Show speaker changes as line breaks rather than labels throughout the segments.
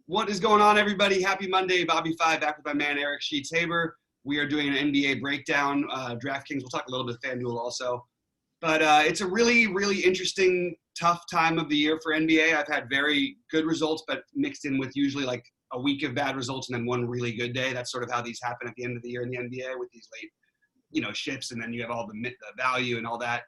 What is going on, everybody? Happy Monday. BobbyFi back with my man, Eric Sheets-Haber. We are doing an NBA breakdown, DraftKings. We'll talk a little bit of FanDuel also. But it's a really, really interesting, tough time of the year for NBA. I've had very good results, but mixed in with usually like a week of bad results and then one really good day. That's sort of how these happen at the end of the year in the NBA with these late, shifts, and then you have all the value and all that.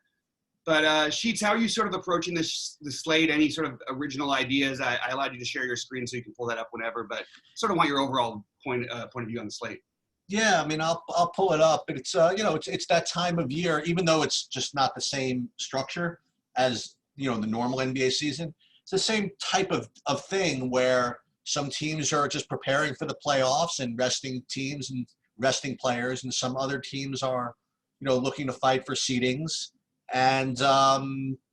But Sheets, how are you sort of approaching the slate? Any sort of original ideas? I allowed you to share your screen so you can pull that up whenever, but sort of want your overall point of view on the slate.
Yeah, I mean, I'll pull it up, but it's it's that time of year. Even though it's just not the same structure as the normal NBA season, it's the same type of thing where some teams are just preparing for the playoffs and resting teams and resting players, and some other teams are looking to fight for seedings. And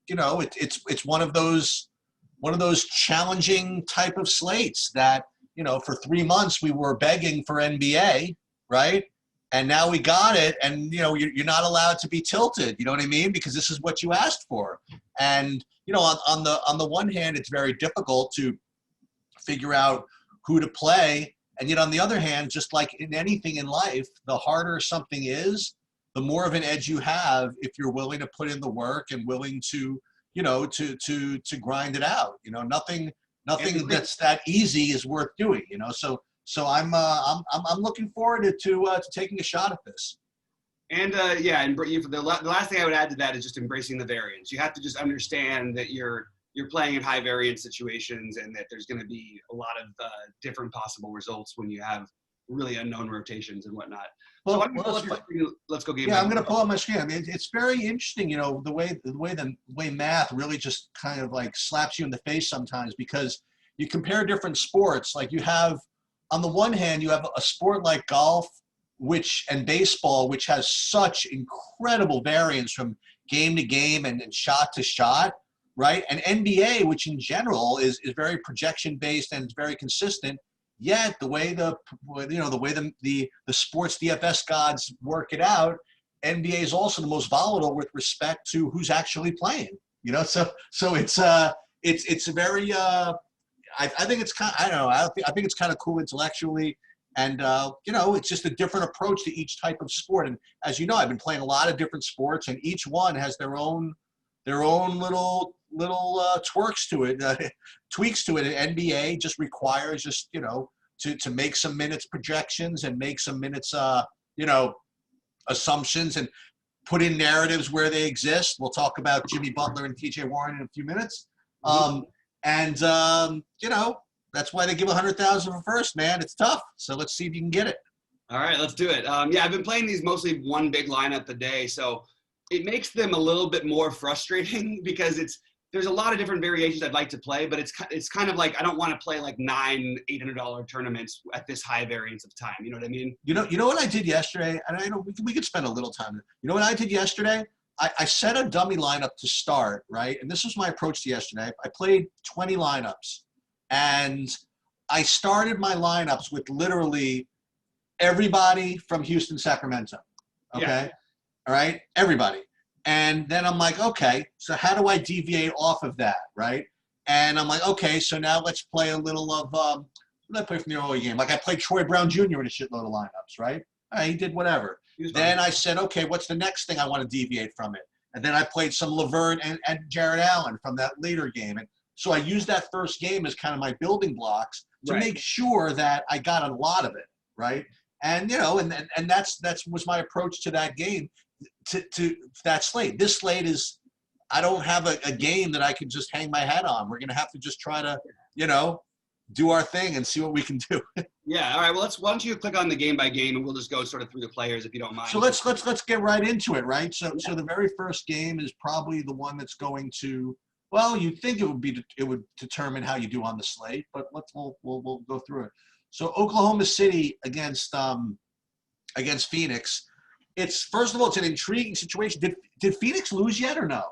it's one of those challenging type of slates that for 3 months we were begging for NBA, right? And now we got it, and you're not allowed to be tilted. You know what I mean? Because this is what you asked for. And on the one hand, it's very difficult to figure out who to play, and yet on the other hand, just like in anything in life, the harder something is, the more of an edge you have if you're willing to put in the work and willing to, to grind it out. Nothing that's that easy is worth doing. So I'm looking forward to taking a shot at this.
And and the last thing I would add to that is just embracing the variance. You have to just understand that you're playing in high variance situations, and that there's going to be a lot of different possible results when you have really unknown rotations and whatnot.
Well,
let's go game.
Yeah, I'm going to pull up my screen. I mean, it's very interesting, the way math really just kind of like slaps you in the face sometimes, because you compare different sports. Like you have, on the one hand, you have a sport like golf, and baseball, which has such incredible variance from game to game and shot to shot, right? And NBA, which in general is very projection based and it's very consistent. Yet the way the sports DFS gods work it out, NBA is also the most volatile with respect to who's actually playing. So it's a very I think it's kind of, I don't know, I think it's kind of cool intellectually, and it's just a different approach to each type of sport. And as you know, I've been playing a lot of different sports, and each one has their own little twerks to it, tweaks to it. And NBA just requires to make some minutes projections and make some minutes assumptions and put in narratives where they exist. We'll talk about Jimmy Butler and TJ Warren in a few minutes. That's why they give $100,000 for first, man. It's tough. So let's see if you can get it.
All right, let's do it. I've been playing these mostly one big lineup a day, so it makes them a little bit more frustrating because there's a lot of different variations I'd like to play, but it's kind of like I don't want to play like 9 $800 tournaments at this high variance of time. You know what I mean?
You know what I did yesterday, and I know we could spend a little time. You know what I did yesterday? I set a dummy lineup to start, right? And this was my approach to yesterday. I played 20 lineups, and I started my lineups with literally everybody from Houston, Sacramento. Okay,
yeah.
All right, everybody. And then I'm like, okay, so how do I deviate off of that, right? And I'm like, okay, so now let's play a little of, let's play from the early game. Like I played Troy Brown Jr. in a shitload of lineups, right? All right, he did whatever. Then I said, okay, what's the next thing I want to deviate from it? And then I played some Laverne and Jared Allen from that later game. And so I used that first game as kind of my building blocks to make sure that I got a lot of it, right? And, and that's was my approach to that game. To that slate. This slate is, I don't have a game that I can just hang my hat on. We're going to have to just try to, do our thing and see what we can do.
Yeah. All right. Well, why don't you click on the game by game, and we'll just go sort of through the players if you don't mind.
So let's get right into it, right? So the very first game is probably the one that's going to, well, you'd think it would determine how you do on the slate, but we'll go through it. So Oklahoma City against Phoenix. First of all, it's an intriguing situation. Did Phoenix lose yet or no?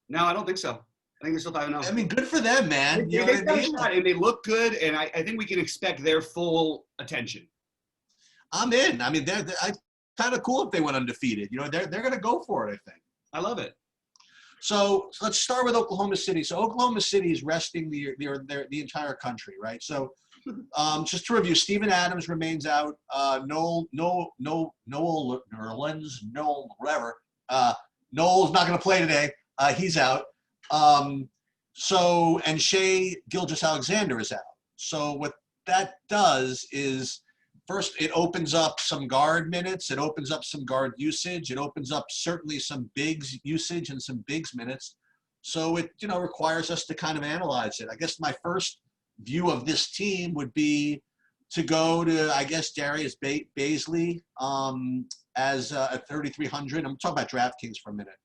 No, I don't think so. I think they're still 5-0.
I mean, good for them, man.
They got a shot, and they look good, and I think we can expect their full attention.
I'm in. I mean, they're kind of cool if they went undefeated. They're going to go for it, I think.
I love it.
So let's start with Oklahoma City. So Oklahoma City is resting the entire country, right? So Just to review, Steven Adams remains out. Noel Nerlens, whatever. Noel's not going to play today. He's out. And Shai Gilgeous-Alexander is out. So what that does is, first, it opens up some guard minutes. It opens up some guard usage. It opens up certainly some bigs usage and some bigs minutes. So it, requires us to kind of analyze it. I guess my first view of this team would be to go to, I guess, Darius Bazley as at 3,300. I'm talking about DraftKings for a minute.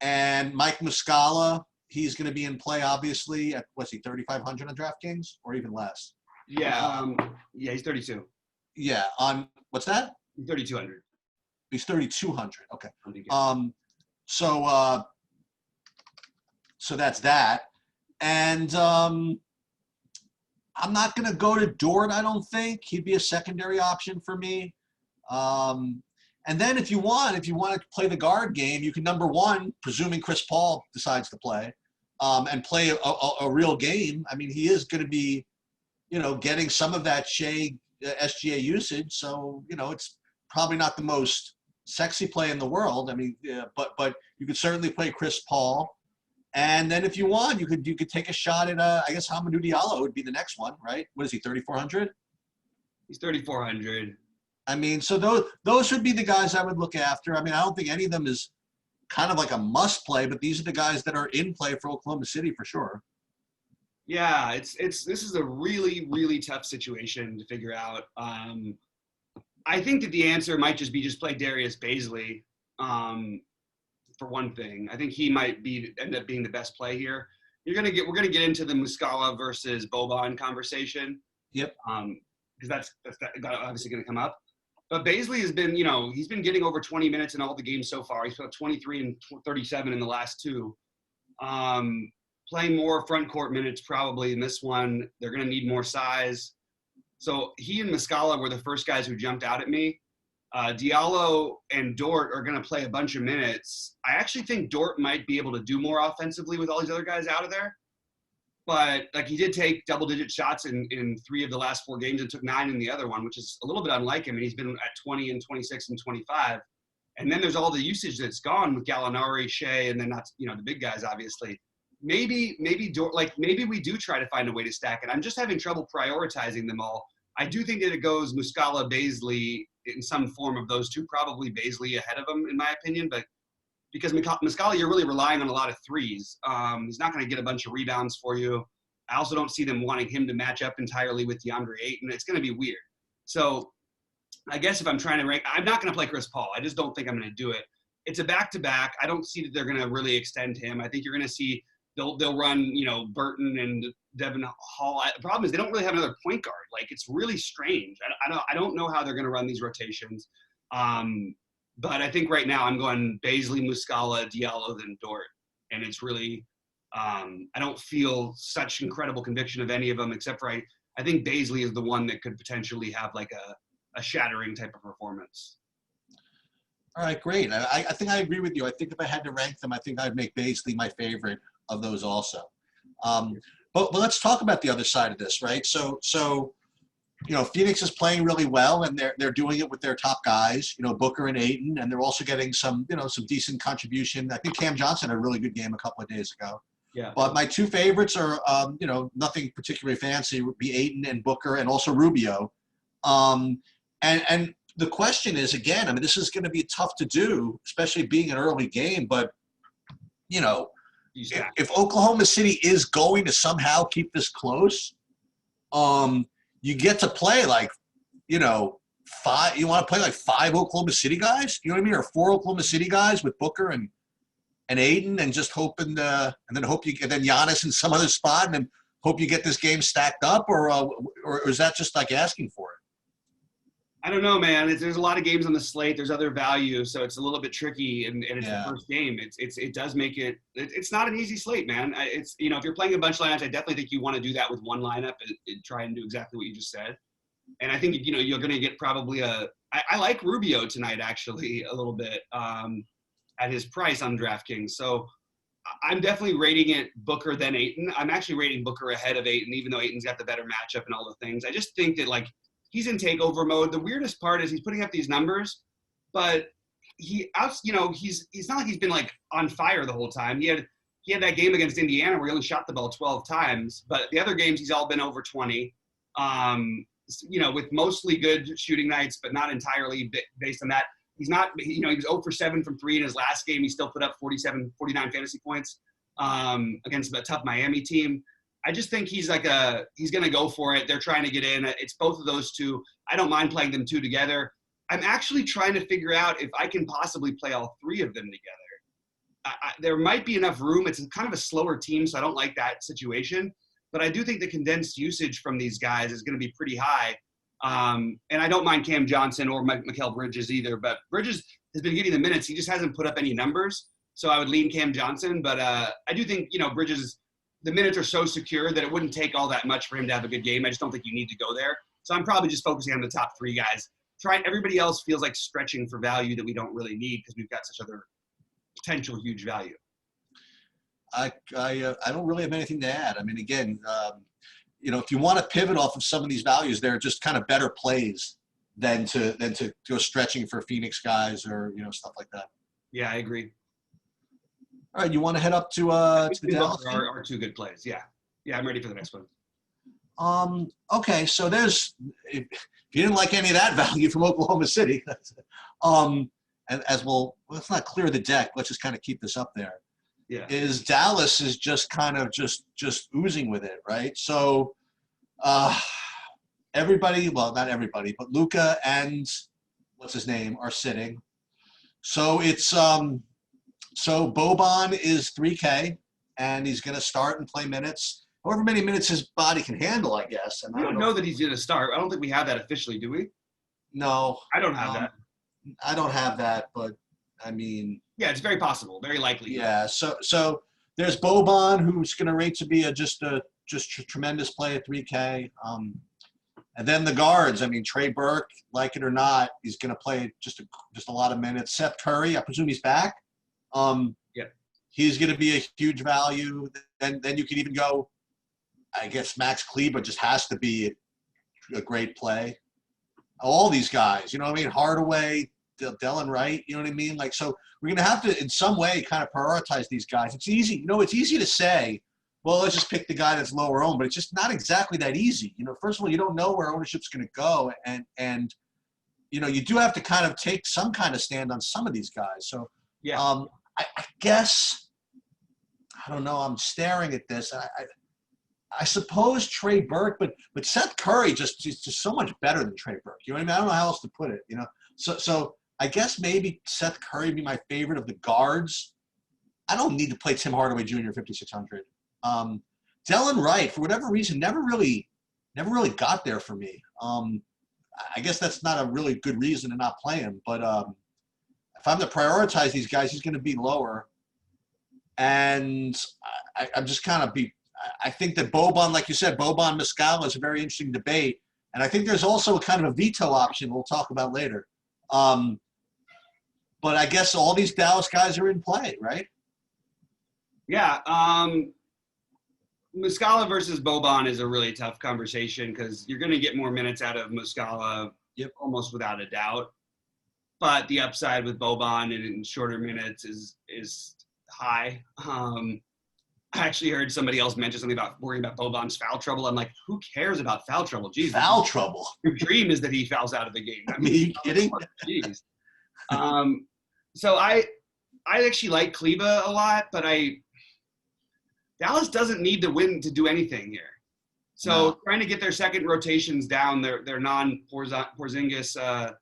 And Mike Muscala, he's going to be in play, obviously, at, 3,500 on DraftKings or even less?
Yeah, he's 32.
Yeah, on, what's that?
3,200.
He's 3,200, okay. So that's that. And I'm not going to go to Dort, I don't think. He'd be a secondary option for me. And then if you want to play the guard game, you can, number one, presuming Chris Paul decides to play, and play a real game. I mean, he is going to be, getting some of that Shai SGA usage. So, it's probably not the most sexy play in the world. I mean, but you could certainly play Chris Paul. And then if you want, you could take a shot at, I guess, Hamidou Diallo would be the next one, right? What is he, 3,400?
He's 3,400.
I mean, so those would be the guys I would look after. I mean, I don't think any of them is kind of like a must play, but these are the guys that are in play for Oklahoma City for sure.
Yeah, this is a really, really tough situation to figure out. I think that the answer might just be play Darius Bazley. For one thing, I think he might end up being the best play here. We're gonna get into the Muscala versus Boban conversation.
Yep.
Because that's obviously gonna come up. But Bazley has been, he's been getting over 20 minutes in all the games so far. He's put up 23 and 37 in the last two. Playing more front court minutes probably in this one. They're gonna need more size. So he and Muscala were the first guys who jumped out at me. Diallo and Dort are going to play a bunch of minutes. I actually think Dort might be able to do more offensively with all these other guys out of there. But he did take double-digit shots in 3 of the last 4 games and took 9 in the other one, which is a little bit unlike him. And he's been at 20 and 26 and 25. And then there's all the usage that's gone with Gallinari, Shai, and then not the big guys obviously. Maybe Dort, maybe we do try to find a way to stack it. I'm just having trouble prioritizing them all. I do think that it goes Muscala, Bazley in some form of those two, probably Bazley ahead of him in my opinion, but because Muscala, you're really relying on a lot of threes. He's not going to get a bunch of rebounds for you. I also don't see them wanting him to match up entirely with DeAndre Ayton. It's going to be weird. So I guess if I'm trying to rank, I'm not going to play Chris Paul. I just don't think I'm going to do it. It's a back-to-back. I don't see that they're going to really extend him. I think you're going to see they'll run, Burton and Devin Hall. The problem is they don't really have another point guard. It's really strange. I don't know how they're going to run these rotations. But I think right now I'm going Bazley, Muscala, Diallo, then Dort. And it's really, I don't feel such incredible conviction of any of them, except for I think Bazley is the one that could potentially have a shattering type of performance.
All right, great. I think I agree with you. I think if I had to rank them, I think I'd make Bazley my favorite of those also. But let's talk about the other side of this, right? So Phoenix is playing really well, and they're doing it with their top guys, Booker and Ayton, and they're also getting some decent contribution. I think Cam Johnson had a really good game a couple of days ago.
Yeah.
But my 2 favorites are, nothing particularly fancy, would be Ayton and Booker, and also Rubio. And the question is, again, this is going to be tough to do, especially being an early game, but if Oklahoma City is going to somehow keep this close, you get to play 5. You want to play 5 Oklahoma City guys, you know what I mean, or 4 Oklahoma City guys with Booker and Ayton, and just hoping, and then Giannis in some other spot, and then hope you get this game stacked up, or is that just asking for it?
I don't know, man. There's a lot of games on the slate. There's other value, so it's a little bit tricky. And it's the first game. It does make it. It's not an easy slate, man. If you're playing a bunch of lineups, I definitely think you want to do that with one lineup and try and do exactly what you just said. And I think you're going to get probably I like Rubio tonight actually a little bit at his price on DraftKings. So I'm definitely rating it Booker then Ayton. I'm actually rating Booker ahead of Ayton, even though Ayton's got the better matchup and all the things. I just think that like he's in takeover mode. The weirdest part is he's putting up these numbers, but he's not like he's been like on fire the whole time. He had that game against Indiana where he only shot the ball 12 times, but the other games he's all been over 20. With mostly good shooting nights, but not entirely based on that. He's not, he was 0 for 7 from 3 in his last game. He still put up 49 fantasy points against a tough Miami team. I just think he's going to go for it. They're trying to get in. It's both of those two. I don't mind playing them two together. I'm actually trying to figure out if I can possibly play all three of them together. There might be enough room. It's kind of a slower team, so I don't like that situation. But I do think the condensed usage from these guys is going to be pretty high. And I don't mind Cam Johnson or Mikal Bridges either, but Bridges has been getting the minutes. He just hasn't put up any numbers. So I would lean Cam Johnson, but I do think, Bridges, the minutes are so secure that it wouldn't take all that much for him to have a good game. I just don't think you need to go there. So I'm probably just focusing on the top three guys. Everybody else feels like stretching for value that we don't really need because we've got such other potential huge value.
I don't really have anything to add. I mean, again, if you want to pivot off of some of these values, they're just kind of better plays than to go stretching for Phoenix guys or stuff like that.
Yeah, I agree.
All right, you want to head up to the Dallas?
Are two good plays. Yeah, I'm ready for the next one.
Okay, so if you didn't like any of that value from Oklahoma City, and as let's not clear the deck. Let's just kind of keep this up there.
Yeah.
Is Dallas is just kind of just oozing with it, right? So everybody, well, not everybody, but Luka and what's his name are sitting. So it's so Boban is 3K and he's going to start and play minutes, however many minutes his body can handle, I guess. And
I don't know that he's going to start. I don't think we have that officially, do we?
No.
I don't have that.
I don't have that, but I mean.
Yeah, it's very possible, very likely.
Yeah, so there's Boban, who's going to rate to be just a tremendous play at 3K. And then the guards. I mean, Trey Burke, like it or not, he's going to play just a lot of minutes. Seth Curry, I presume he's back.
Yeah,
he's going to be a huge value. Then you could even go. I guess Max Kleber just has to be a great play. All these guys, you know what I mean? Hardaway, Delon Wright, you know what I mean? Like, so we're going to have to, in some way, kind of prioritize these guys. It's easy. It's easy to say, well, let's just pick the guy that's lower owned, but it's just not exactly that easy. First of all, you don't know where ownership's going to go. And you do have to kind of take some kind of stand on some of these guys. So,
yeah.
I guess, I don't know. I'm staring at this. I suppose Trey Burke, but Seth Curry just so much better than Trey Burke. You know what I mean? I don't know how else to put it, So I guess maybe Seth Curry would be my favorite of the guards. I don't need to play Tim Hardaway Jr. 5,600. Delon Wright, for whatever reason, never really got there for me. I guess that's not a really good reason to not play him. But if I'm to prioritize these guys, he's going to be lower. And I'm just kind of I think that Boban, like you said, Boban Muscala is a very interesting debate. And I think there's also a kind of a veto option we'll talk about later. But I guess all these Dallas guys are in play, right?
Yeah. Muscala versus Boban is a really tough conversation because you're going to get more minutes out of Muscala almost without a doubt. But the upside with Boban and in shorter minutes is high. I actually heard somebody else mention something about worrying about Boban's foul trouble. I'm like, who cares about foul trouble? Jeez,
foul trouble.
Your dream is that he fouls out of the game.
I mean, are you kidding?
Jeez. So I actually like Kleber a lot, but Dallas doesn't need to win to do anything here. So trying to get their second rotations down, their non-Porzingis,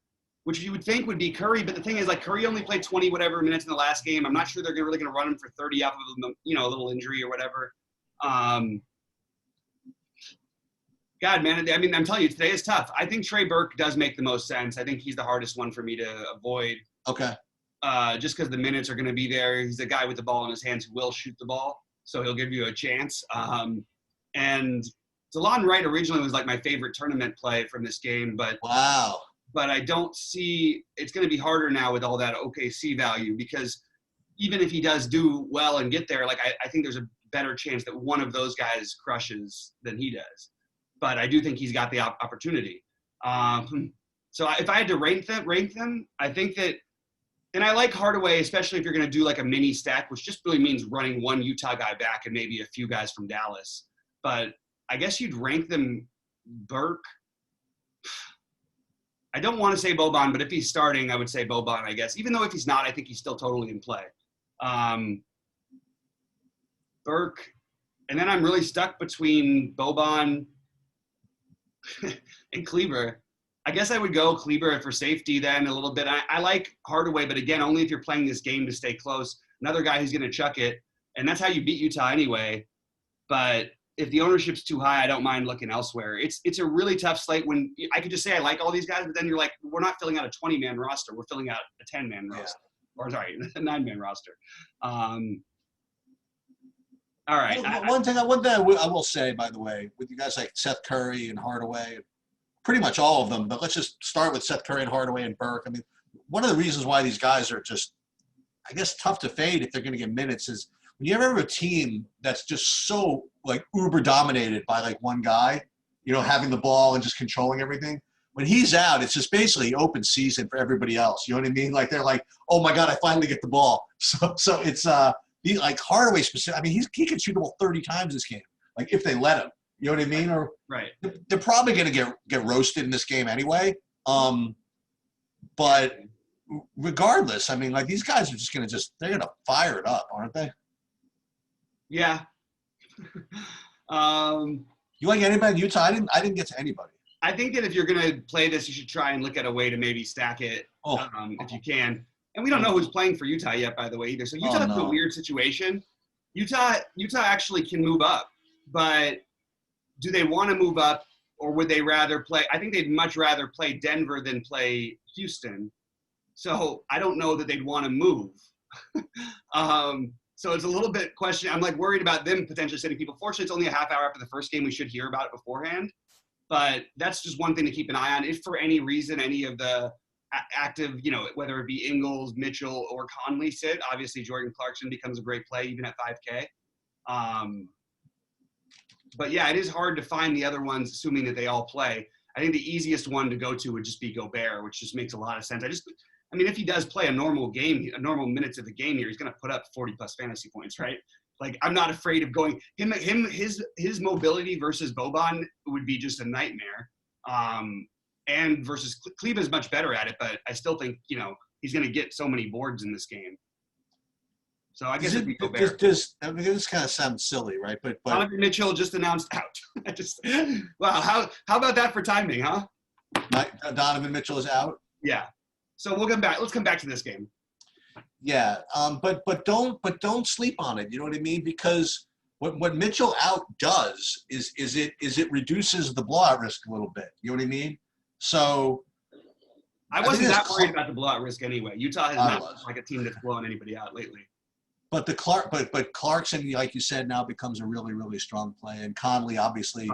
which you would think would be Curry, but the thing is, like, Curry only played 20 whatever minutes in the last game. I'm not sure they're really going to run him for 30 off of a little injury or whatever. God, man, I mean, I'm telling you, today is tough. I think Trey Burke does make the most sense. I think he's the hardest one for me to avoid.
Okay.
Just because the minutes are going to be there. He's a guy with the ball in his hands who will shoot the ball, so he'll give you a chance. And Delon Wright originally was like my favorite tournament play from this game, but
wow.
But I don't see – it's going to be harder now with all that OKC value because even if he does do well and get there, like I think there's a better chance that one of those guys crushes than he does. But I do think he's got the opportunity. So if I had to rank them, I think that, and I like Hardaway, especially if you're going to do like a mini stack, which just really means running one Utah guy back and maybe a few guys from Dallas. But I guess you'd rank them Burke. I don't want to say Boban, but if he's starting, I would say Boban, I guess. Even though if he's not, I think he's still totally in play. Burke, and then I'm really stuck between Boban and Kleber. I guess I would go Kleber for safety then a little bit. I like Hardaway, but again, only if you're playing this game to stay close. Another guy who's going to chuck it, and that's how you beat Utah anyway. But if the ownership's too high, I don't mind looking elsewhere. It's a really tough slate when I could just say I like all these guys, but then you're like, we're not filling out a 20-man roster. We're filling out a 10-man roster. Or sorry, a 9-man roster. All right.
One thing I will say, by the way, with you guys like Seth Curry and Hardaway, pretty much all of them, but let's just start with Seth Curry and Hardaway and Burke. I mean, one of the reasons why these guys are just, I guess, tough to fade if they're going to get minutes is when you ever have a team that's just so, like, uber dominated by, like, one guy, you know, having the ball and just controlling everything. When he's out, it's just basically open season for everybody else. You know what I mean? Like, they're like, oh, my God, I finally get the ball. So it's like Hardaway specific. I mean, he can shoot the ball 30 times this game, like, if they let him. You know what I mean? Or
right.
They're probably going to get roasted in this game anyway. But regardless, I mean, like, these guys are just going to they're going to fire it up, aren't they?
Yeah.
You like anybody in Utah? I didn't get to anybody.
I think that if you're going to play this, you should try and look at a way to maybe stack it if you can. And we don't know who's playing for Utah yet, by the way, either. So Utah's in a weird situation. Utah actually can move up, but do they want to move up, or would they rather play? I think they'd much rather play Denver than play Houston. So I don't know that they'd want to move. So it's a little bit question. I'm like worried about them potentially sending people. Fortunately, it's only a half hour after the first game. We should hear about it beforehand. But that's just one thing to keep an eye on. If for any reason any of the active, you know, whether it be Ingles, Mitchell, or Conley sit, obviously Jordan Clarkson becomes a great play even at 5K. But yeah, it is hard to find the other ones, assuming that they all play. I think the easiest one to go to would just be Gobert, which just makes a lot of sense. I mean, if he does play a normal game, a normal minutes of the game here, he's going to put up 40+ fantasy points, right? Like, I'm not afraid of going his mobility versus Boban would be just a nightmare. And versus Kleber is much better at it, but I still think, you know, he's going to get so many boards in this game. So I guess
I mean, this kind of sounds silly, right? But
Donovan Mitchell just announced out. Wow, how about that for timing, huh?
Donovan Mitchell is out.
Yeah. So we'll come back. Let's come back to this game.
Yeah, but don't sleep on it. You know what I mean? Because what Mitchell out does is it reduces the blowout risk a little bit. You know what I mean? So
I wasn't that worried about the blowout risk anyway. Utah has not looked like a team that's blowing anybody out lately.
But but Clarkson, like you said, now becomes a really, really strong play, and Conley obviously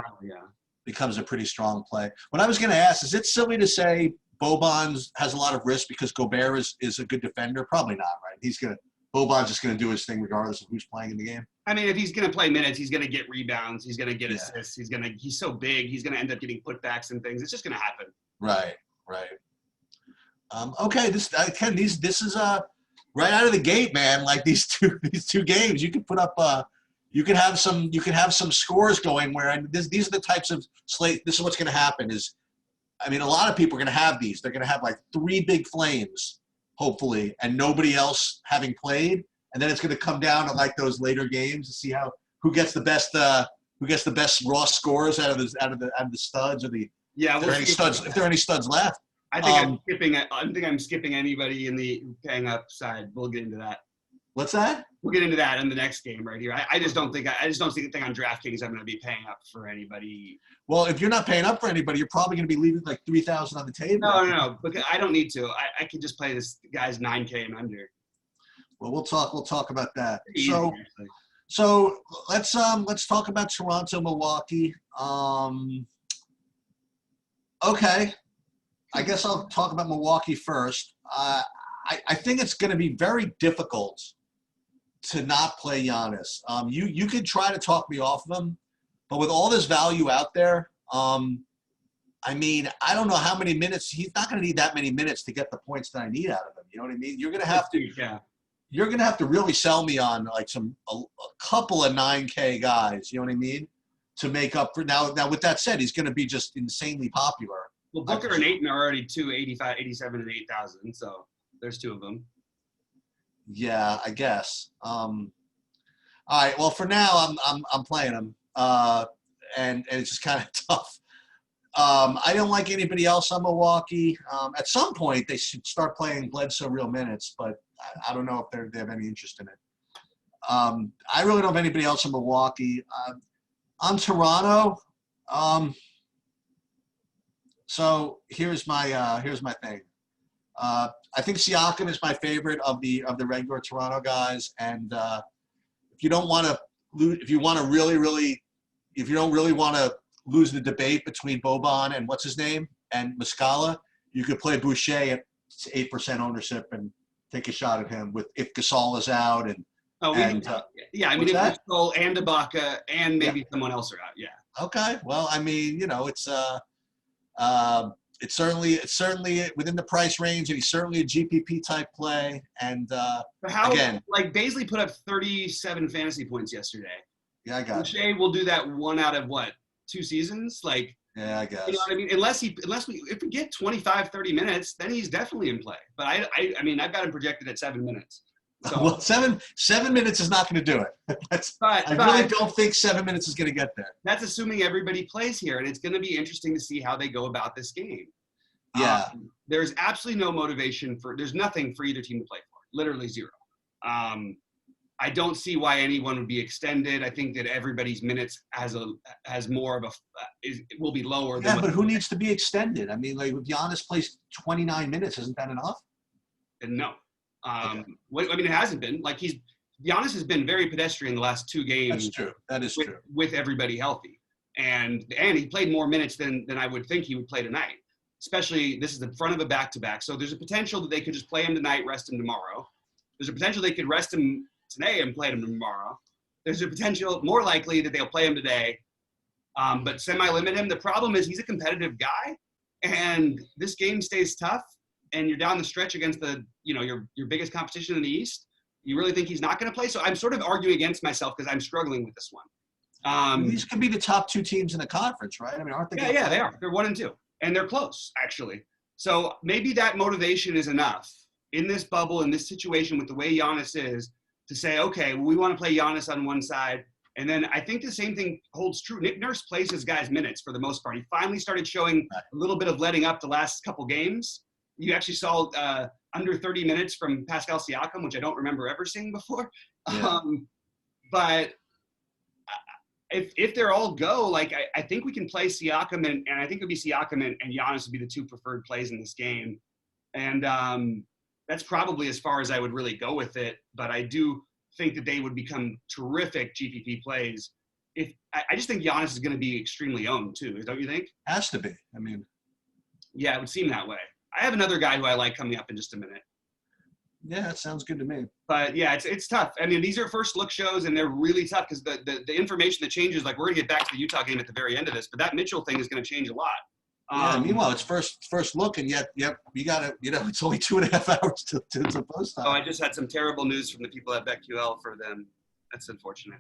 becomes a pretty strong play. What I was going to ask is, it silly to say Boban has a lot of risk because Gobert is a good defender? Probably not, right? Boban's just going to do his thing regardless of who's playing in the game.
I mean, if he's going to play minutes, he's going to get rebounds. He's going to get assists. He's so big. He's going to end up getting putbacks and things. It's just going to happen.
Right. Okay. This is right out of the gate, man. Like these two games, you could put up. You can have some scores going where these are the types of slate. This is what's going to happen. I mean, a lot of people are going to have these. They're going to have like 3 big flames, hopefully, and nobody else having played. And then it's going to come down to like those later games to see who gets the best raw scores out of the studs, or if there are any studs left.
I think I'm skipping anybody in the paying up side. We'll get into that.
What's that?
We'll get into that in the next game right here. I just don't think on DraftKings I'm going to be paying up for anybody.
Well, if you're not paying up for anybody, you're probably going to be leaving like $3,000 on the table.
No. Because I don't need to. I can just play this guy's 9K and under.
Well, we'll talk about that.
Easy,
So let's talk about Toronto, Milwaukee. Okay. I guess I'll talk about Milwaukee first. I think it's going to be very difficult to not play Giannis. You could try to talk me off of him, but with all this value out there, I mean, I don't know how many minutes. He's not going to need that many minutes to get the points that I need out of him. You know what I mean? You're going to have to.
Yeah.
You're going to have to really sell me on like a couple of 9K guys. You know what I mean? To make up for now. Now, with that said, he's going to be just insanely popular.
Well, Booker and Ayton are already 85, 87, and 8,000. So there's two of them.
Yeah, I guess. All right. Well, for now, I'm playing him, and it's just kind of tough. I don't like anybody else on Milwaukee. At some point, they should start playing Bledsoe real minutes, but I don't know if they have any interest in it. I really don't have anybody else in Milwaukee. On Toronto, so here's my thing. I think Siakam is my favorite of the regular Toronto guys, and if you don't really want to lose the debate between Boban and what's his name and Muscala, you could play Boucher at 8% ownership and take a shot at him if Gasol is out and.
Oh, I mean, if Gasol and Ibaka and maybe someone else are out, yeah.
Okay, well, I mean, it's certainly within the price range, and he's certainly a GPP type play. And again,
like Bazley put up 37 fantasy points yesterday.
Yeah, I got
Shea will do that one out of what, 2 seasons? Like,
yeah, I guess.
You know what I mean? If we get 25, 30 minutes, then he's definitely in play. But I mean, I've got him projected at 7 minutes. So,
well, seven minutes is not going to do it. I really don't think 7 minutes is going to get there.
That's assuming everybody plays here, and it's going to be interesting to see how they go about this game.
Yeah.
There's absolutely no motivation there's nothing for either team to play for. Literally zero. I don't see why anyone would be extended. I think that everybody's minutes has more of will be lower.
Yeah, but who needs to be extended? I mean, like if Giannis plays 29 minutes, isn't that enough?
No.
Okay.
I mean, it hasn't been. Like Giannis has been very pedestrian the last 2 games.
That's true. That is true.
With everybody healthy, and he played more minutes than I would think he would play tonight. Especially, this is the front of a back-to-back, so there's a potential that they could just play him tonight, rest him tomorrow. There's a potential they could rest him today and play him tomorrow. There's a potential, more likely, that they'll play him today, but semi-limit him. The problem is he's a competitive guy, and this game stays tough. And you're down the stretch against your biggest competition in the East. You really think he's not going to play? So I'm sort of arguing against myself because I'm struggling with this one.
These could be the top 2 teams in the conference, right? I mean, aren't they?
Yeah, they are. They're 1 and 2, and they're close actually. So maybe that motivation is enough in this bubble, in this situation, with the way Giannis is, to say, okay, we want to play Giannis on one side. And then I think the same thing holds true. Nick Nurse plays his guys minutes for the most part. He finally started showing a little bit of letting up the last couple games. You actually saw under 30 minutes from Pascal Siakam, which I don't remember ever seeing before.
Yeah.
But if they're all go, like I think we can play Siakam, and I think it would be Siakam and Giannis would be the 2 preferred plays in this game. And that's probably as far as I would really go with it. But I do think that they would become terrific GPP plays. I just think Giannis is going to be extremely owned too, don't you think?
Has to be. I mean,
yeah, it would seem that way. I have another guy who I like coming up in just a minute.
Yeah, that sounds good to me.
But yeah, it's tough. I mean, these are first look shows, and they're really tough because the information that changes. Like, we're gonna get back to the Utah game at the very end of this, but that Mitchell thing is gonna change a lot.
Meanwhile, it's first look, and yet you gotta, it's only 2.5 hours to post time.
Oh, I just had some terrible news from the people at BetQL for them. That's unfortunate.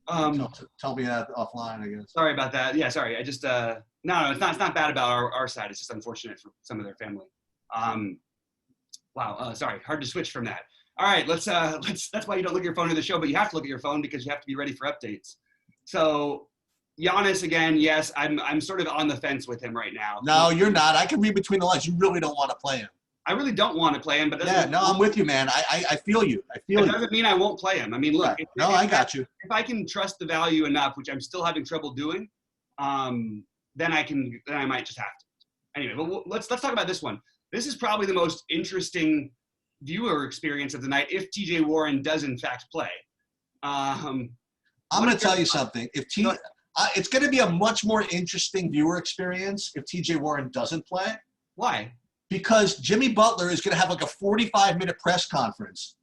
Tell me that offline, I guess.
Sorry about that. Yeah, sorry. I just no, it's not bad about our side. It's just unfortunate for some of their family. Wow. Sorry. Hard to switch from that. All right. Let's. That's why you don't look at your phone in the show, but you have to look at your phone because you have to be ready for updates. So, Giannis again. Yes, I'm sort of on the fence with him right now.
No, you're not. I can read between the lines. You really don't want to play him.
I really don't want to play him, but
I'm with you, man. I feel you.
It doesn't mean I won't play him. I mean, look.
Right. I got you.
If I can trust the value enough, which I'm still having trouble doing, then I might just have to. Anyway, but let's talk about this one. This is probably the most interesting viewer experience of the night if TJ Warren does in fact play. I'm
going to tell you something. It's going to be a much more interesting viewer experience if TJ Warren doesn't play.
Why?
Because Jimmy Butler is going to have like a 45-minute press conference,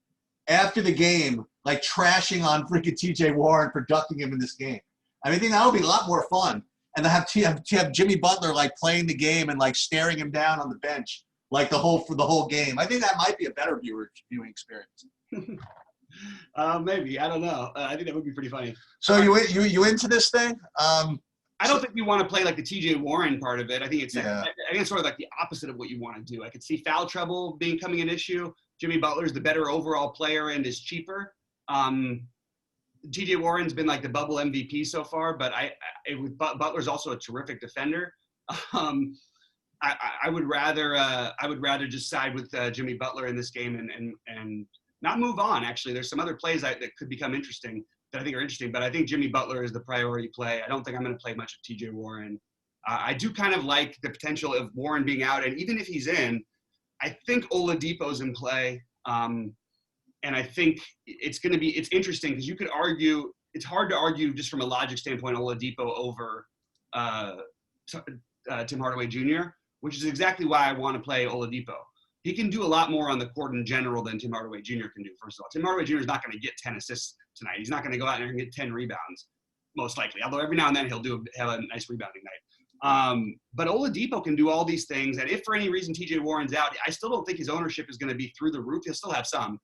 after the game, like trashing on freaking TJ Warren for ducking him in this game. I think that would be a lot more fun. And to have Jimmy Butler like playing the game and like staring him down on the bench like for the whole game. I think that might be a better viewing experience.
Maybe, I don't know. I think that would be pretty funny.
So you into this thing?
I don't think you want to play like the TJ Warren part of it. I think it's
Yeah.
I think it's sort of like the opposite of what you want to do. I could see foul trouble becoming an issue. Jimmy Butler's the better overall player and is cheaper. TJ Warren's been like the bubble MVP so far, but Butler's also a terrific defender. I would rather just side with Jimmy Butler in this game and not move on. Actually, there's some other plays that could become interesting that I think are interesting, but I think Jimmy Butler is the priority play. I don't think I'm going to play much of TJ Warren. I do kind of like the potential of Warren being out, and even if he's in, I think Oladipo's in play. And I think it's interesting because you could argue, it's hard to argue just from a logic standpoint, Oladipo over Tim Hardaway Jr., which is exactly why I want to play Oladipo. He can do a lot more on the court in general than Tim Hardaway Jr. can do, first of all. Tim Hardaway Jr. is not going to get 10 assists tonight. He's not going to go out there and get 10 rebounds, most likely. Although every now and then he'll have a nice rebounding night. But Oladipo can do all these things. And if for any reason TJ Warren's out, I still don't think his ownership is going to be through the roof. He'll still have some.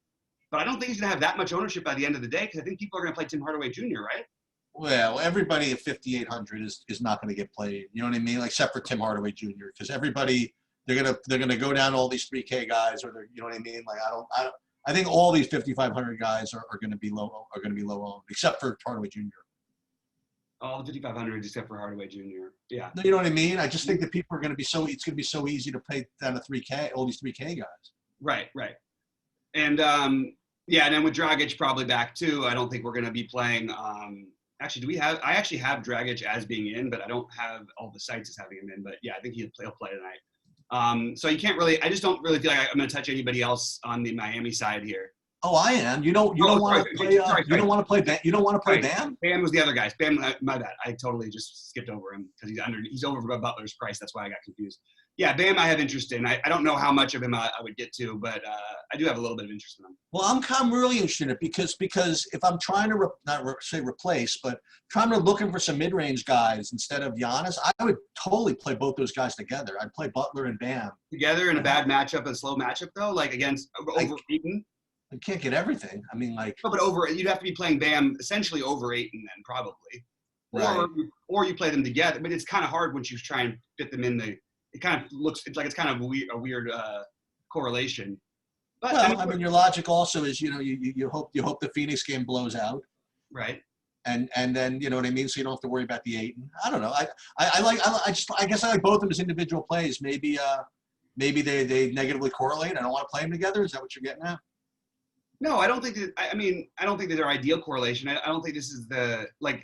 But I don't think he's going to have that much ownership by the end of the day because I think people are going to play Tim Hardaway Jr., right?
Well, everybody at 5,800 is not going to get played. You know what I mean? Like, except for Tim Hardaway Jr. Because everybody they're gonna go down all these 3K guys, or you know what I mean? Like I think all these 5,500 guys are going to be low owned, except for Hardaway Jr.
All the 5,500 except for Hardaway Jr. Yeah.
You know what I mean? I just think that people are going to be it's going to be so easy to play down to 3K, all these 3K guys.
Right. And yeah, and then with Dragic probably back too, I don't think we're going to be playing. Actually, I actually have Dragic as being in, but I don't have all the sites as having him in. But yeah, I think he'll play tonight. So you can't really. I just don't really feel like I'm going to touch anybody else on the Miami side here.
Oh, I am. You don't want to play. You don't want to play. You don't want to play Bam.
Bam was the other guy. Bam, my bad. I totally just skipped over him because he's over Butler's price. That's why I got confused. Yeah, Bam, I have interest in. I don't know how much of him I would get to, but I do have a little bit of interest in him.
Well, I'm really interested in it because if I'm trying to replace, but trying to looking for some mid-range guys instead of Giannis, I would totally play both those guys together. I'd play Butler and Bam
together in a bad matchup, a slow matchup though, like against over Ayton.
You can't get everything. I mean, like
no, but you'd have to be playing Bam essentially over Ayton then probably,
right.
or you play them together. But it's kind of hard once you try and fit them in the. It kind of looks it's kind of a weird correlation. But
well, I mean, your logic also is you hope the Phoenix game blows out,
right?
And then you know what I mean. So you don't have to worry about the Ayton. I don't know. I guess I like both of them as individual plays. Maybe they negatively correlate. I don't want to play them together. Is that what you're getting at?
No, I don't think that. I mean, I don't think that they're ideal correlation. I don't think this is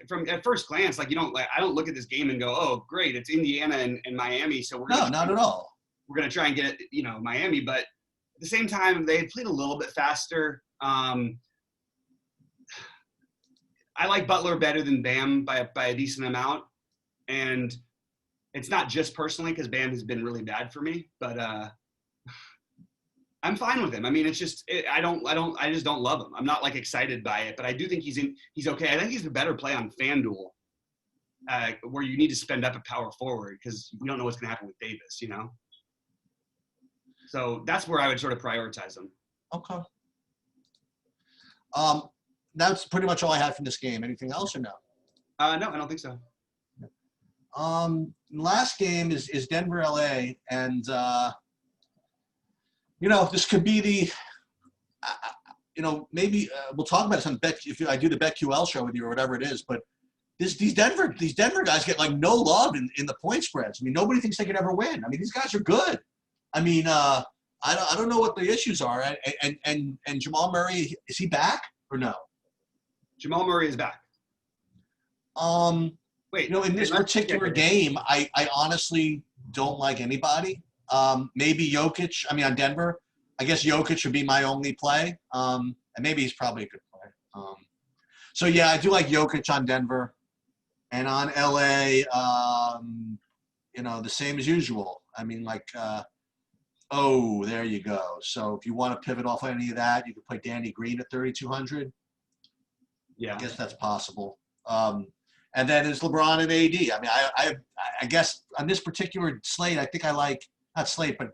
from at first glance, I don't look at this game and go, oh, great, it's Indiana and Miami, so
not at all.
We're gonna try and get it, Miami, but at the same time, they played a little bit faster. I like Butler better than Bam by a decent amount, and it's not just personally because Bam has been really bad for me, but. I'm fine with him. I mean, it's just I just don't love him. I'm not excited by it, but I do think he's okay. I think he's the better play on FanDuel, where you need to spend up a power forward because we don't know what's going to happen with Davis, So that's where I would sort of prioritize him.
Okay. That's pretty much all I had from this game. Anything else or no?
No, I don't think so.
Last game is Denver, LA, and. This could be maybe we'll talk about this on if I do the BetQL show with you or whatever it is. But these Denver guys get no love in the point spreads. I mean, nobody thinks they can ever win. I mean, these guys are good. I mean, I don't know what the issues are. And Jamal Murray, is he back or no?
Jamal Murray is back. Wait,
in this particular game, I honestly don't like anybody. Maybe Jokic. I mean, on Denver, I guess Jokic would be my only play. And maybe he's probably a good play. So yeah, I do like Jokic on Denver, and on LA. The same as usual. I mean, Oh, there you go. So if you want to pivot off any of that, you could play Danny Green at 3,200.
Yeah.
I guess that's possible. And then there's LeBron and AD. I mean, I guess on this particular slate, I think I like, not slate, but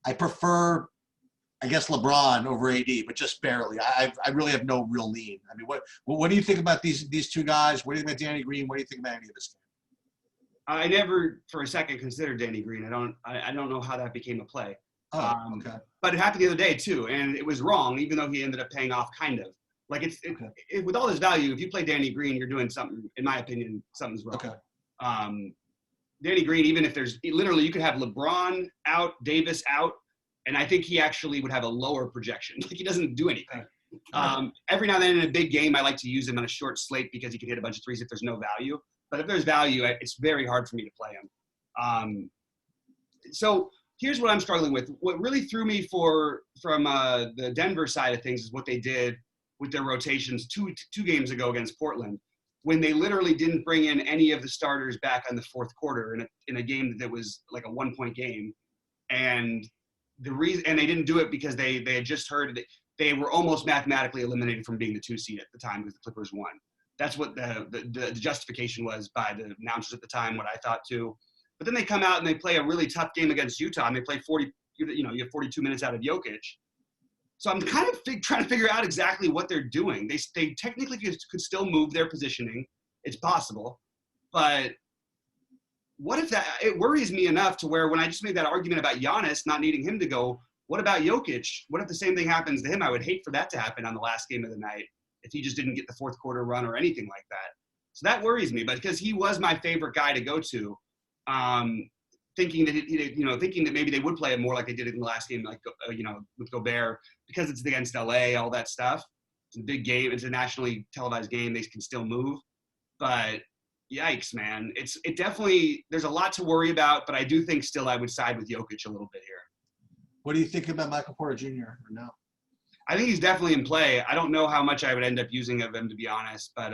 I prefer, I guess, LeBron over AD, but just barely. I really have no real lean. I mean, what do you think about these two guys? What do you think about Danny Green? What do you think about any of this game?
I never for a second considered Danny Green. I don't know how that became a play.
Oh, okay.
But it happened the other day too, and it was wrong, even though he ended up paying off kind of. Like with all this value, if you play Danny Green, you're doing something, in my opinion, something's wrong.
Okay.
Danny Green, even if there's literally, you could have LeBron out, Davis out, and I think he actually would have a lower projection. Like he doesn't do anything. Every now and then in a big game, I like to use him on a short slate because he can hit a bunch of threes if there's no value. But if there's value, it's very hard for me to play him. So here's what I'm struggling with. What really threw me from the Denver side of things is what they did with their rotations two games ago against Portland, when they literally didn't bring in any of the starters back on the fourth quarter in a game that was like a 1-point game. And the reason, and they didn't do it because they had just heard that they were almost mathematically eliminated from being the 2 seed at the time because the Clippers won. That's what the justification was by the announcers at the time, what I thought too. But then they come out and they play a really tough game against Utah, and they play 40, you have 42 minutes out of Jokic. So I'm kind of trying to figure out exactly what they're doing. They technically could still move their positioning. It's possible. But what if it worries me enough to where when I just made that argument about Giannis not needing him to go, what about Jokic? What if the same thing happens to him? I would hate for that to happen on the last game of the night if he just didn't get the fourth quarter run or anything like that. So that worries me. But because he was my favorite guy to go to, thinking that maybe they would play it more like they did in the last game, like with Gobert, because it's against LA, all that stuff. It's a big game. It's a nationally televised game. They can still move, but yikes, man! It definitely, there's a lot to worry about. But I do think still I would side with Jokic a little bit here.
What do you think about Michael Porter Jr. or no?
I think he's definitely in play. I don't know how much I would end up using of him, to be honest, but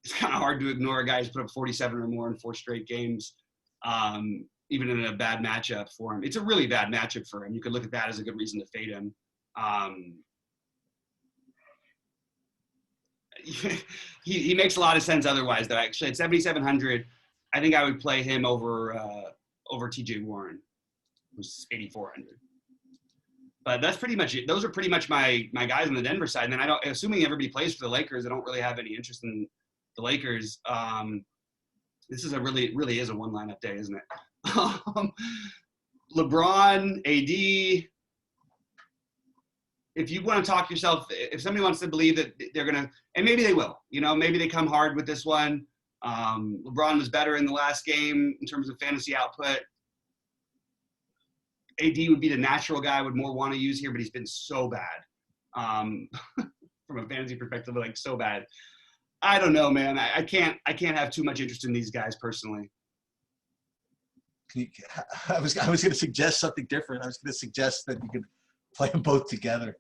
it's kind of hard to ignore a guy who's put up 47 or more in 4 straight games. Even in a bad matchup for him. It's a really bad matchup for him. You could look at that as a good reason to fade him. He makes a lot of sense otherwise, though. Actually, at 7,700, I think I would play him over TJ Warren, who's 8,400. But that's pretty much it. Those are pretty much my guys on the Denver side. And then assuming everybody plays for the Lakers, I don't really have any interest in the Lakers. This is really is a one lineup day, isn't it? LeBron, AD. If you want to talk yourself, if somebody wants to believe that they're gonna, and maybe they will, maybe they come hard with this one. LeBron was better in the last game in terms of fantasy output. AD would be the natural guy I would more want to use here, but he's been so bad from a fantasy perspective, like so bad. I don't know, man. I can't have too much interest in these guys personally.
I was going to suggest something different. I was going to suggest that you could play them both together.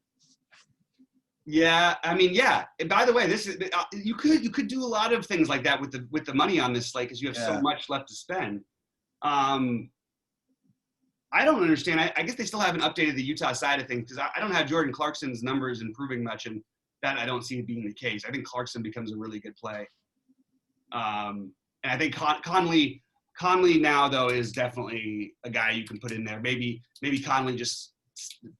Yeah, I mean, yeah. And by the way, this is you could do a lot of things like that with the money on this slate because you have so much left to spend. I don't understand. I guess they still haven't updated the Utah side of things because I don't have Jordan Clarkson's numbers improving much, and that I don't see it being the case. I think Clarkson becomes a really good play. And I think Conley now, though, is definitely a guy you can put in there. Maybe Conley just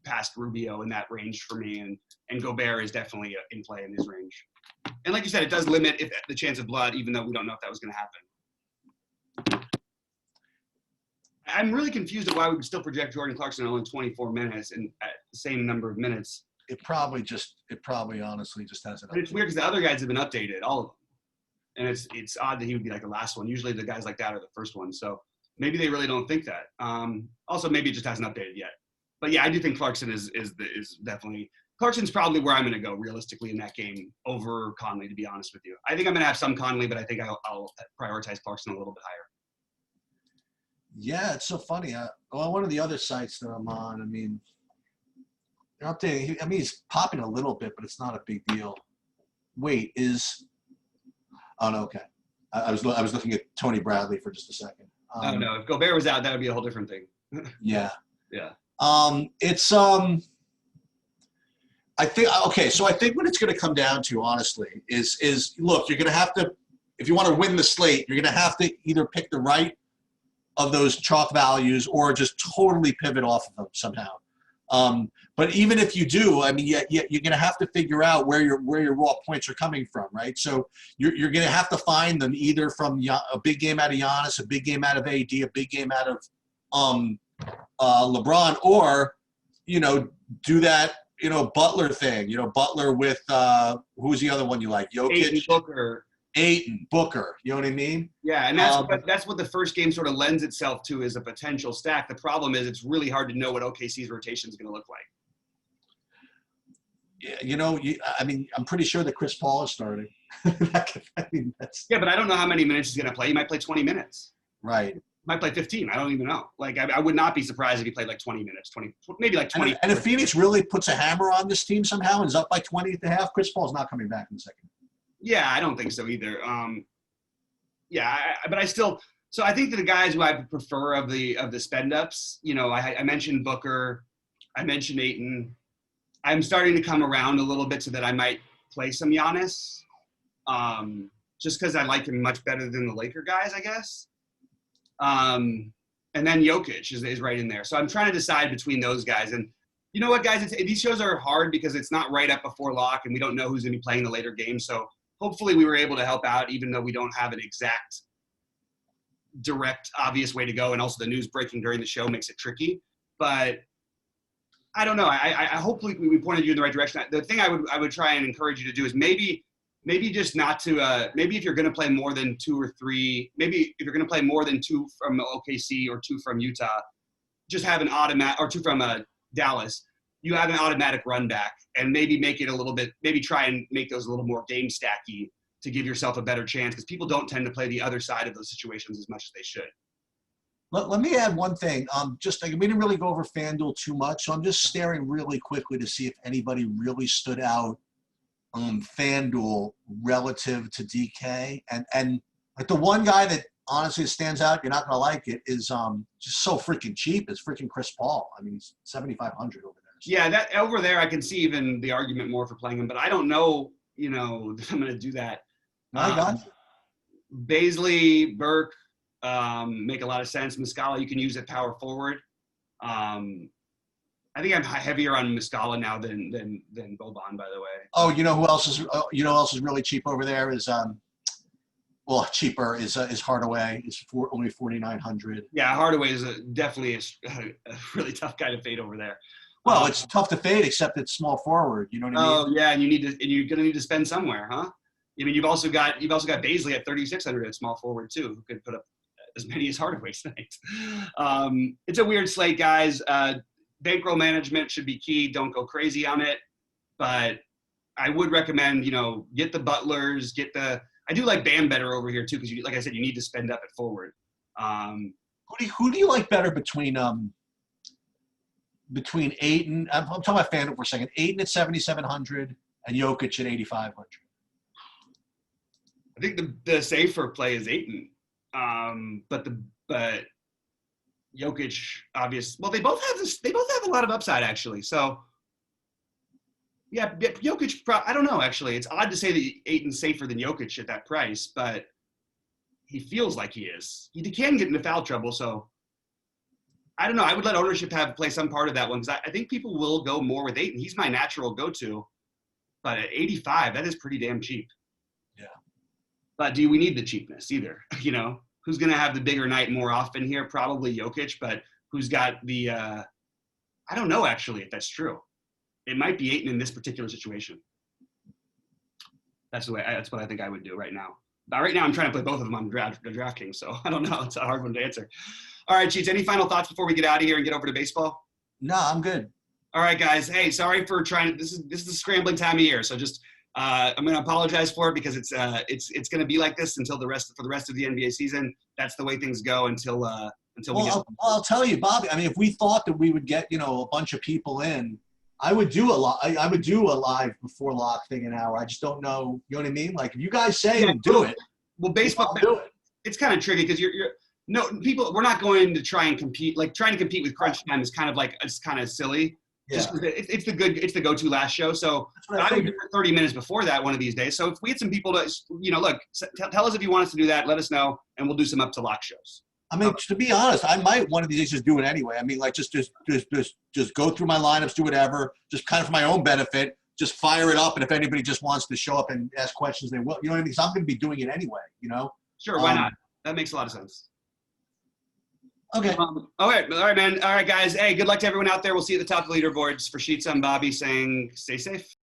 past Rubio in that range for me, and Gobert is definitely in play in his range. And like you said, it does limit the chance of blood, even though we don't know if that was going to happen. I'm really confused at why we would still project Jordan Clarkson only 24 minutes and at the same number of minutes.
It probably honestly just hasn't.
But it's weird because the other guys have been updated, all of them. And it's odd that he would be like the last one. Usually the guys like that are the first one. So maybe they really don't think that. Also, maybe it just hasn't updated yet. But yeah, I do think Clarkson is definitely – Clarkson's probably where I'm going to go realistically in that game over Conley, to be honest with you. I think I'm going to have some Conley, but I think I'll prioritize Clarkson a little bit higher.
Yeah, it's so funny. On one of the other sites that I'm on, I mean, they're updating. I mean, he's popping a little bit, but it's not a big deal. Wait, oh, no, okay. I was looking at Tony Bradley for just a second.
Oh, no. If Gobert was out, that would be a whole different thing.
Yeah.
Yeah.
It's I think okay. So I think what it's going to come down to, honestly, is look. You're going to have to, if you want to win the slate, you're going to have to either pick the right of those chalk values or just totally pivot off of them somehow. But even if you do, I mean, you're going to have to figure out where your raw points are coming from, right? So you're going to have to find them either from a big game out of Giannis, a big game out of AD, a big game out of LeBron, or do that Butler thing. Butler with who's the other one you like? Jokic, Ayton, Booker. You know what I mean?
Yeah, and that's what the first game sort of lends itself to, is a potential stack. The problem is it's really hard to know what OKC's rotation is going to look like.
Yeah, I mean, I'm pretty sure that Chris Paul is starting.
Yeah, but I don't know how many minutes he's going to play. He might play 20 minutes.
Right.
He might play 15. I don't even know. Like, I would not be surprised if he played like 20 minutes, maybe like 20.
And if Phoenix really puts a hammer on this team somehow and is up by 20 at the half, Chris Paul's not coming back in the second.
Yeah, I don't think so either. But I still. So I think that the guys who I prefer of the spend ups, I mentioned Booker, I mentioned Ayton. I'm starting to come around a little bit so that I might play some Giannis, just because I like him much better than the Laker guys, I guess. And then Jokic is right in there. So I'm trying to decide between those guys. And you know what, guys? These shows are hard because it's not right up before lock, and we don't know who's going to be playing the later games. So hopefully we were able to help out, even though we don't have an exact, direct, obvious way to go. And also the news breaking during the show makes it tricky. But I don't know. I hopefully we pointed you in the right direction. The thing I would try and encourage you to do is maybe just not to maybe if you're going to play more than 2 or 3, maybe if you're going to play more than 2 from OKC or 2 from Utah, just have an automatic, or 2 from Dallas. You have an automatic run back, and maybe make it a little bit. Maybe try and make those a little more game stacky to give yourself a better chance, because people don't tend to play the other side of those situations as much as they should.
Let me add one thing. Just like, we didn't really go over FanDuel too much, so I'm just staring really quickly to see if anybody really stood out on FanDuel relative to DK. And like the one guy that honestly stands out, you're not going to like it, is just so freaking cheap. It's freaking Chris Paul. I mean, he's 7,500 over there. So. Yeah,
that over there, I can see even the argument more for playing him, but I don't know, if I'm going to do that.
I got you.
Baisley, Burke, make a lot of sense. Muscala, you can use at power forward. I think I'm heavier on Muscala now than Boban, by the way.
Oh, who else is really cheap over there is cheaper is Hardaway. Is only 4,900.
Yeah, Hardaway is definitely a really tough guy to fade over there.
Well, it's tough to fade, except it's small forward. You know what I mean?
Oh yeah, and you're gonna need to spend somewhere, huh? I mean, you've also got Baisley at 3,600 at small forward too, who could put up as many as Hardaway tonight. It's a weird slate, guys. Bankroll management should be key. Don't go crazy on it, but I would recommend get the Butlers, I do like Bam better over here too, because like I said, you need to spend up at forward.
Who do you like better between Ayton? I'm talking about FanDuel for a second. Ayton at 7,700 and Jokic at 8,500.
I think the safer play is Ayton, but Jokic, obvious. Well, they both have a lot of upside actually. So yeah, Jokic. I don't know actually. It's odd to say that Ayton's safer than Jokic at that price, but he feels like he is. He can get into foul trouble, so I don't know. I would let ownership play some part of that one, because I think people will go more with Ayton. He's my natural go-to, but at 85, that is pretty damn cheap.
Yeah.
But do we need the cheapness either? Who's going to have the bigger night more often here? Probably Jokic, but who's got the I don't know actually if that's true. It might be Ayton in this particular situation. That's what I think I would do right now. But right now I'm trying to play both of them on DraftKings, so I don't know. It's a hard one to answer. All right, Cheats, any final thoughts before we get out of here and get over to baseball?
No, I'm good.
All right, guys. Hey, sorry for trying. This is a scrambling time of year, so just I'm going to apologize for it, because it's going to be like this for the rest of the NBA season. That's the way things go until we get.
I'll tell you, Bobby. I mean, if we thought that we would get a bunch of people in, I would do I would do a live before lock thing an hour. I just don't know. You know what I mean? Like, if you guys say do it.
Well, baseball,
do it.
It's kind of tricky because you're No, we're not going to try and compete. Like trying to compete with Crunch Time is kind of like, it's kind of silly.
Yeah.
Just it's the go-to last show. So I would do it 30 minutes before that one of these days. So if we had some people to, look, tell us if you want us to do that. Let us know, and we'll do some up to lock shows.
I mean, to be honest, I might one of these days just do it anyway. I mean, like just go through my lineups, do whatever, just kind of for my own benefit. Just fire it up, and if anybody just wants to show up and ask questions, they will. You know what I mean? So I'm going to be doing it anyway.
Sure, why not? That makes a lot of sense.
Okay.
All right, man. All right, guys. Hey, good luck to everyone out there. We'll see you at the top of the leaderboards. For Sheets, I'm Bobby saying stay safe.